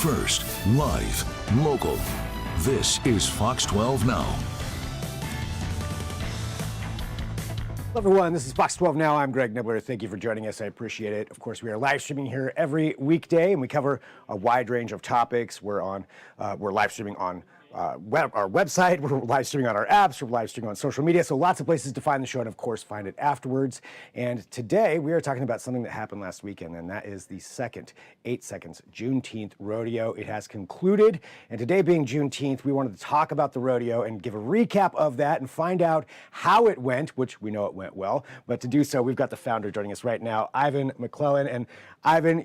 first, live, local. This is Fox 12 Now. Hello, everyone. This is Fox 12 Now. I'm Greg Nibbler. Thank you for joining us. I appreciate it. Of course, we are live streaming here every weekday, and we cover a wide range of topics. We're live streaming on our website. We're live streaming on our apps. We're live streaming on social media. So lots of places to find the show, and of course, find it afterwards. And today, we are talking about something that happened last weekend, and that is the second 8 Seconds Juneteenth Rodeo. It has concluded, and today being Juneteenth, we wanted to talk about the rodeo and give a recap of that and find out how it went, which we know it went well. But to do so, we've got the founder joining us right now, Ivan McClellan. And Ivan,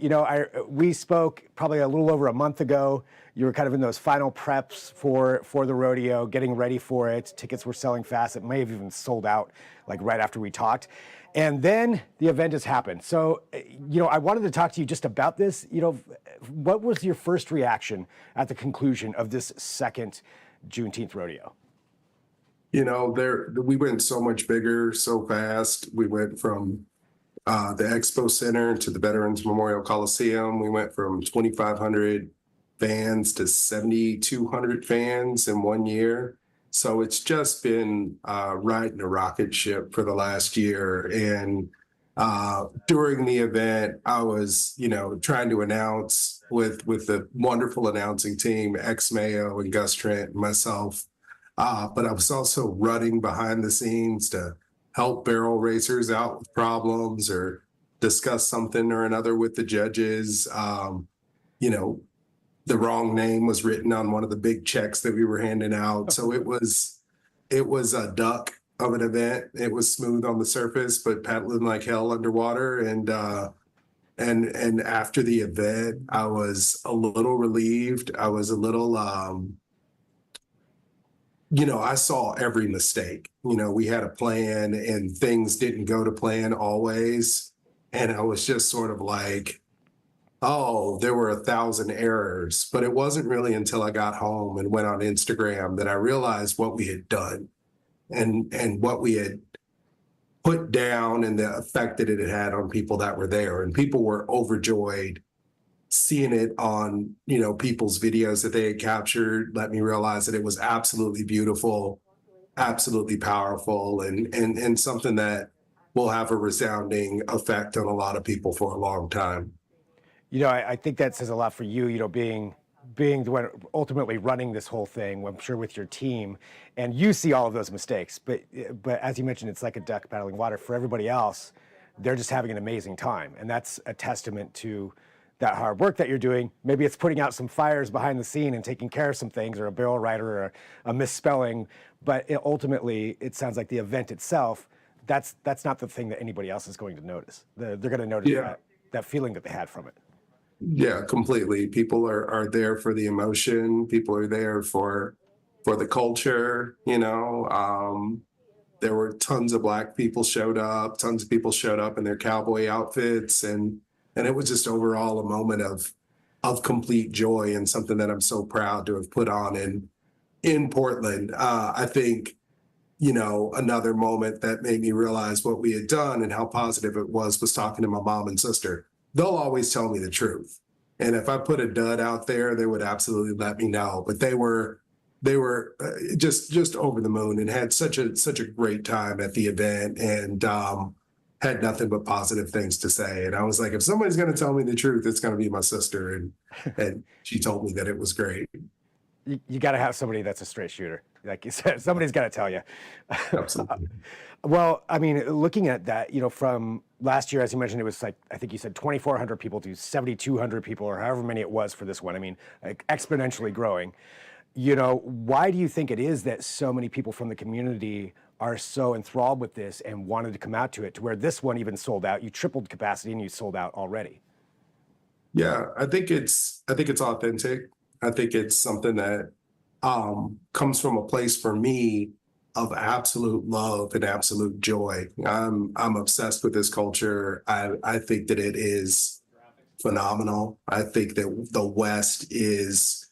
we spoke probably a little over a month ago. You were kind of in those final preps for the rodeo, getting ready for it. Tickets were selling fast. It may have even sold out like right after we talked. And then the event has happened. So, I wanted to talk to you just about this. What was your first reaction at the conclusion of this second Juneteenth rodeo? We went so much bigger, so fast. We went from the Expo Center to the Veterans Memorial Coliseum. We went from 2,500 fans to 7,200 fans in 1 year. So it's just been riding a rocket ship for the last year. And during the event, I was, trying to announce with the wonderful announcing team, ex-Mayo and Gus Trent and myself. But I was also running behind the scenes to help barrel racers out with problems or discuss something or another with the judges. The wrong name was written on one of the big checks that we were handing out. So it was a duck of an event. It was smooth on the surface, but paddling like hell underwater. And after the event, I was a little relieved. I was a little, I saw every mistake. We had a plan and things didn't go to plan always. And I was just sort of like, oh, there were 1,000 errors. But it wasn't really until I got home and went on Instagram that I realized what we had done and what we had put down and the effect that it had on people that were there. And people were overjoyed. Seeing it on, people's videos that they had captured let me realize that it was absolutely beautiful, absolutely powerful, and something that will have a resounding effect on a lot of people for a long time. I think that says a lot for you, being the one ultimately running this whole thing, I'm sure with your team, and you see all of those mistakes. But as you mentioned, it's like a duck battling water. For everybody else, they're just having an amazing time. And that's a testament to that hard work that you're doing. Maybe it's putting out some fires behind the scene and taking care of some things, or a barrel rider or a misspelling. But ultimately, it sounds like the event itself, that's not the thing that anybody else is going to notice. They're going to notice that feeling that they had from it. Yeah, completely. People are there for the emotion. People are there for the culture. There were tons of Black people showed up. Tons of people showed up in their cowboy outfits, and it was just overall a moment of complete joy and something that I'm so proud to have put on in Portland. I think another moment that made me realize what we had done and how positive it was talking to my mom and sister. They'll always tell me the truth. And if I put a dud out there, they would absolutely let me know. But they were just over the moon and had such a great time at the event and had nothing but positive things to say. And I was like, if somebody's going to tell me the truth, it's going to be my sister. And she told me that it was great. You got to have somebody that's a straight shooter. Like you said, somebody's got to tell you. Absolutely. Well, I mean, looking at that, from last year, as you mentioned, it was like, I think you said 2,400 people to 7,200 people, or however many it was for this one. I mean, like exponentially growing. Why do you think it is that so many people from the community are so enthralled with this and wanted to come out to it, to where this one even sold out? You tripled capacity and you sold out already. Yeah, I think it's authentic. I think it's something that comes from a place for me of absolute love and absolute joy. I'm obsessed with this culture. I think that it is phenomenal. I think that the West is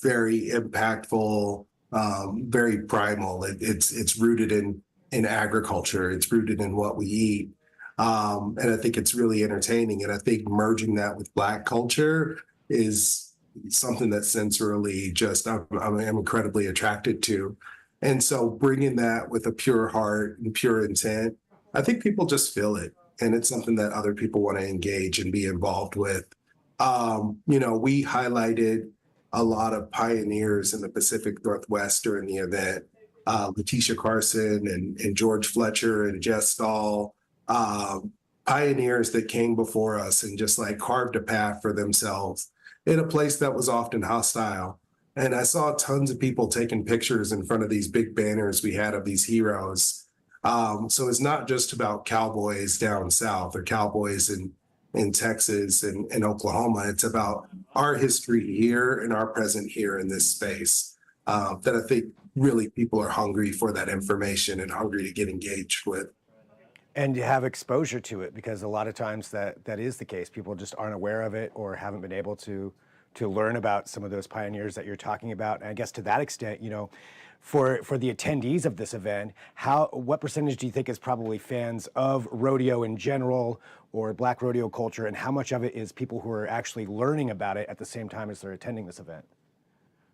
very impactful, very primal. It's rooted in agriculture. It's rooted in what we eat. And I think it's really entertaining. And I think merging that with Black culture is something that sensorily just I'm incredibly attracted to. And so bringing that with a pure heart and pure intent, I think people just feel it. And it's something that other people want to engage and be involved with. We highlighted a lot of pioneers in the Pacific Northwest during the event. Letitia Carson and George Fletcher and Jess Stahl, pioneers that came before us and just like carved a path for themselves in a place that was often hostile. And I saw tons of people taking pictures in front of these big banners we had of these heroes. So it's not just about cowboys down south or cowboys in Texas and Oklahoma. It's about our history here and our present here in this space that I think really people are hungry for that information and hungry to get engaged with. And you have exposure to it, because a lot of times that is the case. People just aren't aware of it or haven't been able to learn about some of those pioneers that you're talking about. And I guess to that extent, for the attendees of this event, what percentage do you think is probably fans of rodeo in general or Black rodeo culture, and how much of it is people who are actually learning about it at the same time as they're attending this event?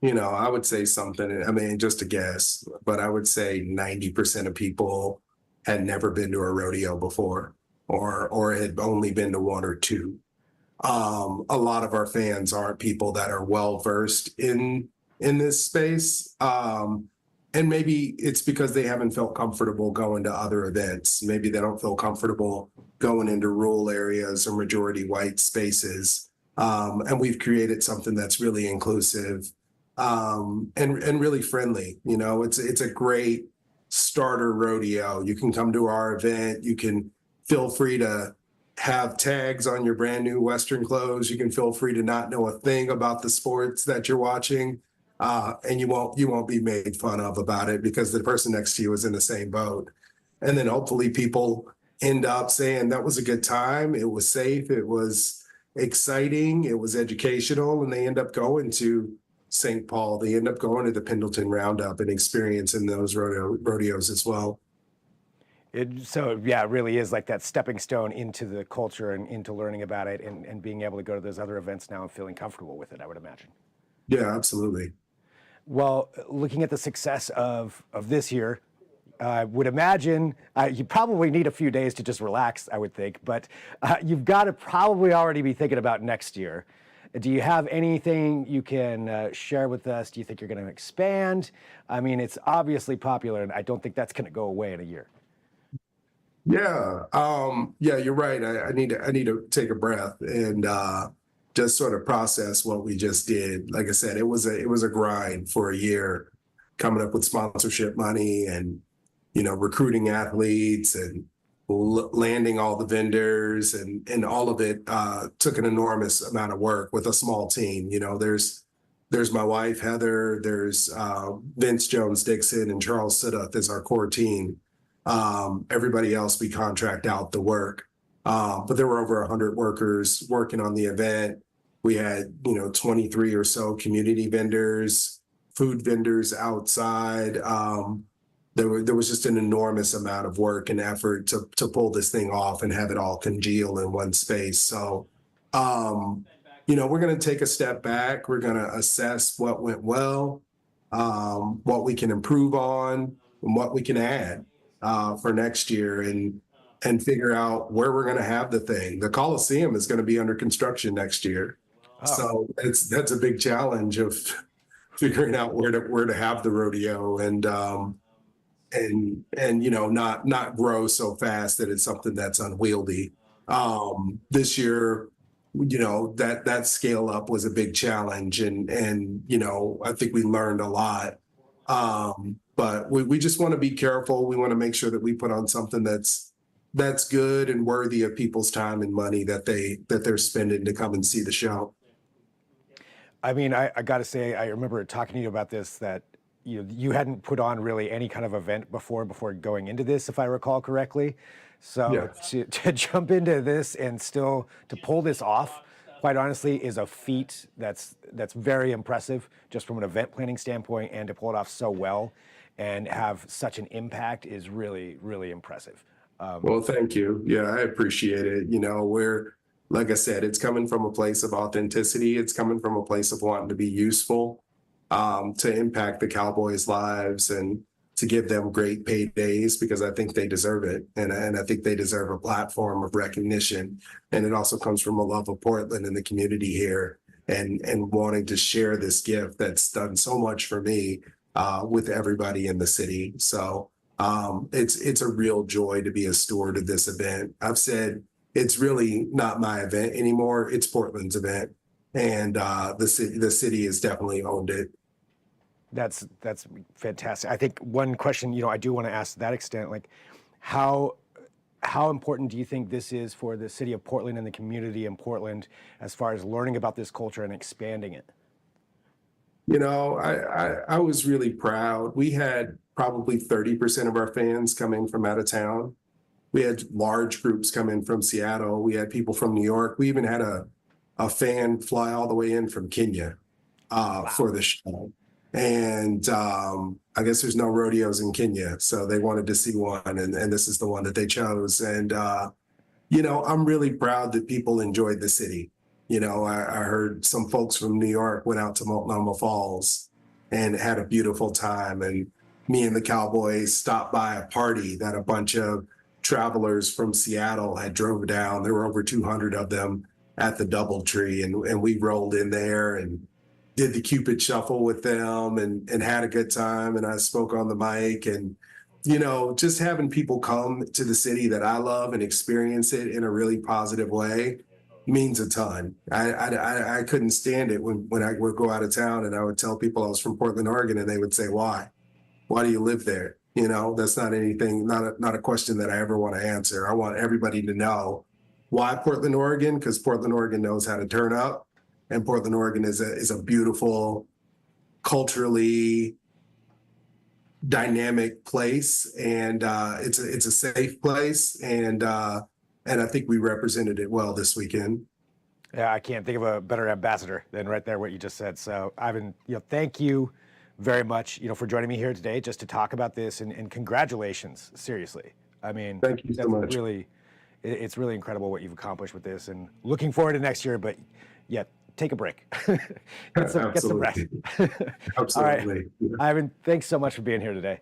I would say something, I mean, just a guess, but I would say 90% of people had never been to a rodeo before or had only been to one or two. A lot of our fans aren't people that are well versed in this space. And maybe it's because they haven't felt comfortable going to other events. Maybe they don't feel comfortable going into rural areas or majority white spaces. And we've created something that's really inclusive and really friendly. It's a great starter rodeo. You can come to our event. You can feel free to have tags on your brand new Western clothes. You can feel free to not know a thing about the sports that you're watching. And you won't be made fun of about it because the person next to you is in the same boat. And then hopefully people end up saying that was a good time. It was safe. It was exciting. It was educational. And they end up going to St. Paul. They end up going to the Pendleton Roundup and experiencing those rodeos as well. It really is like that stepping stone into the culture and into learning about it and being able to go to those other events now and feeling comfortable with it, I would imagine. Yeah, absolutely. Well, looking at the success of this year, I would imagine you probably need a few days to just relax, I would think, but you've got to probably already be thinking about next year. Do you have anything you can share with us? Do you think you're going to expand? I mean, it's obviously popular, and I don't think that's going to go away in a year. Yeah, you're right. I need to take a breath and just sort of process what we just did. Like I said, it was a grind for a year, coming up with sponsorship money and recruiting athletes and landing all the vendors and all of it took an enormous amount of work with a small team. There's my wife Heather, there's Vince Jones Dixon and Charles Sidduth as our core team. Everybody else we contract out the work. But there were over 100 workers working on the event. We had 23 or so community vendors, food vendors outside. There was just an enormous amount of work and effort to pull this thing off and have it all congeal in one space. So, we're going to take a step back. We're going to assess what went well, what we can improve on, and what we can add for next year, and figure out where we're going to have the thing. The Coliseum is going to be under construction next year. Oh. So that's a big challenge of figuring out where to have the rodeo and not grow so fast that it's something that's unwieldy. This year, that scale up was a big challenge, and I think we learned a lot. But we just want to be careful. We want to make sure that we put on something that's good and worthy of people's time and money that they're spending to come and see the show. I mean, I got to say, I remember talking to you about this, that you hadn't put on really any kind of event before going into this, if I recall correctly. So yeah. to jump into this and still to pull this off, quite honestly, is a feat that's very impressive just from an event planning standpoint, and to pull it off so well and have such an impact is really, really impressive. Well, thank you. Yeah, I appreciate it. like I said, it's coming from a place of authenticity. It's coming from a place of wanting to be useful, to impact the Cowboys' lives and to give them great paydays because I think they deserve it. And I think they deserve a platform of recognition. And it also comes from a love of Portland and the community here and wanting to share this gift that's done so much for me with everybody in the city. So it's a real joy to be a steward of this event. I've said it's really not my event anymore. It's Portland's event. And the city has definitely owned it. That's fantastic. I think one question, I do want to ask to that extent, like how important do you think this is for the city of Portland and the community in Portland as far as learning about this culture and expanding it? I was really proud. We had probably 30% of our fans coming from out of town. We had large groups come in from Seattle. We had people from New York. We even had a fan fly all the way in from Kenya for the show. And I guess there's no rodeos in Kenya, so they wanted to see one, and this is the one that they chose. And I'm really proud that people enjoyed the city. I heard some folks from New York went out to Multnomah Falls and had a beautiful time. And me and the Cowboys stopped by a party that a bunch of travelers from Seattle had drove down. There were over 200 of them at the DoubleTree, and we rolled in there and did the Cupid Shuffle with them and had a good time. And I spoke on the mic and, just having people come to the city that I love and experience it in a really positive way means a ton. I couldn't stand it when I would go out of town and I would tell people I was from Portland, Oregon, and they would say, why? Why do you live there? That's not anything, not a question that I ever want to answer. I want everybody to know why Portland, Oregon, because Portland, Oregon knows how to turn up. And Portland, Oregon is a beautiful, culturally dynamic place, and it's a safe place, and I think we represented it well this weekend. Yeah, I can't think of a better ambassador than right there what you just said. So, Ivan, thank you very much, for joining me here today just to talk about this, and congratulations, seriously. I mean, thank you so much. It's really incredible what you've accomplished with this, and looking forward to next year. But yeah, take a break, get some rest. Absolutely. All right, Ivan, thanks so much for being here today.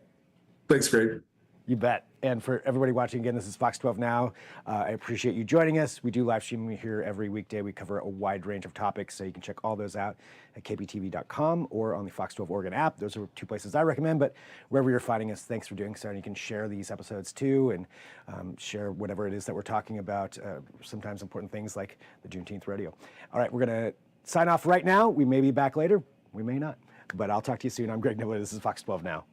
Thanks, Greg. You bet. And for everybody watching, again, this is Fox 12 Now. I appreciate you joining us. We do live stream here every weekday. We cover a wide range of topics, so you can check all those out at kptv.com or on the Fox 12 Oregon app. Those are two places I recommend, but wherever you're finding us, thanks for doing so. And you can share these episodes too, and share whatever it is that we're talking about, sometimes important things like the Juneteenth Rodeo. All right, we're going to sign off right now. We may be back later. We may not. But I'll talk to you soon. I'm Greg Nibbler. This is Fox 12 Now.